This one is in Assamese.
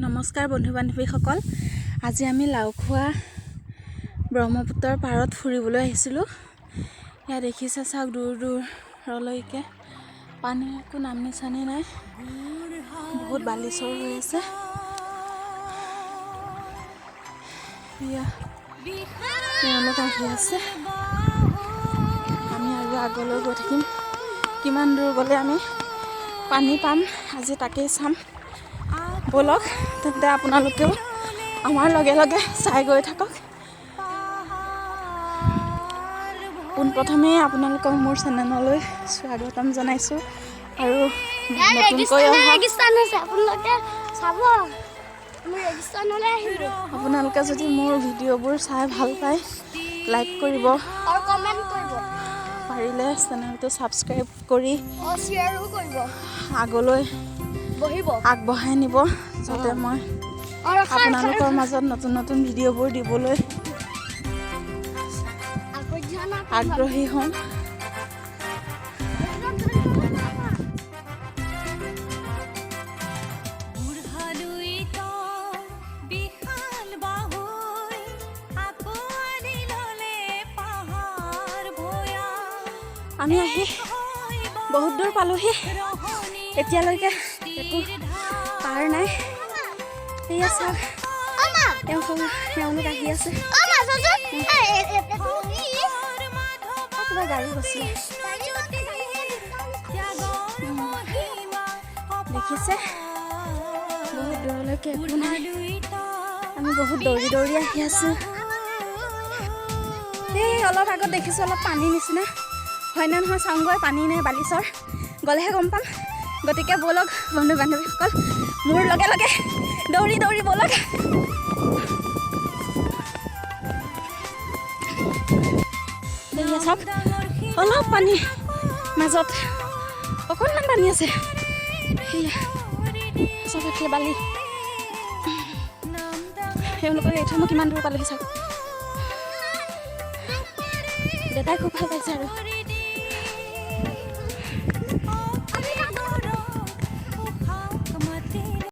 নমস্কাৰ বন্ধু বান্ধৱীসকল, আজি আমি লাওখোৱা ব্ৰহ্মপুত্ৰৰ পাৰত ফুৰিবলৈ আহিছিলোঁ। ইয়াত দেখিছে চাওক দূৰ দূৰলৈকে পানীৰ একো নাম নিচানেই নাই, বহুত বালিচৰ হৈ আছে। তেওঁলোক আহি আছে, আমি আৰু আগলৈ গৈ থাকিম। কিমান দূৰ গ'লে আমি পানী পাম আজি তাকেই চাম। বলক তেন্তে আপোনালোকেও আমাৰ লগে লগে চাই গৈ থাকক। পোনপ্ৰথমেই আপোনালোকক মোৰ চেনেললৈ স্বাগতম জনাইছোঁ আৰু নতুনকৈ আপোনালোকে যদি মোৰ ভিডিঅ'বোৰ চাই ভাল পায় লাইক কৰিব আৰু কমেন্ট কৰিব, পাৰিলে চেনেলটো ছাবস্ক্ৰাইব কৰি শ্বেয়াৰো কৰিব, আগলৈ বহিব আগবঢ়াই নিব, যাতে মই আপোনালোকৰ মাজত নতুন নতুন ভিডিঅ'বোৰ দিবলৈ আগ্ৰহী হ'ম। আমি আহি বহুত দূৰ পালোহি, এতিয়ালৈকে একো পাৰ নাই। এয়া চাওক তেওঁলোক আহি আছে। কিবা গাড়ী গৈছিলে দেখিছে, বহুত দূৰলৈকে একো নাই। আমি বহুত দৌৰি দৌৰি আহি আছোঁ। এই অলপ আগত দেখিছোঁ অলপ পানী নিচিনা, হয় নে নহয় চাওঁগৈ, পানী নে বালিচৰ গ'লেহে গম পাম। গতিকে ব'লক বন্ধু বান্ধৱীসকল, মোৰ লগে লগে দৌৰি দৌৰি ব'লক। দেখিছে চাওক, অলপ পানী মাজত অকণমান পানী আছে। সেয়া চবতকৈ বালি, তেওঁলোকৰ এই থৈ মই কিমান দূৰ পালোহি চাওক। দেউতাই খুব ভাল পাইছে আৰু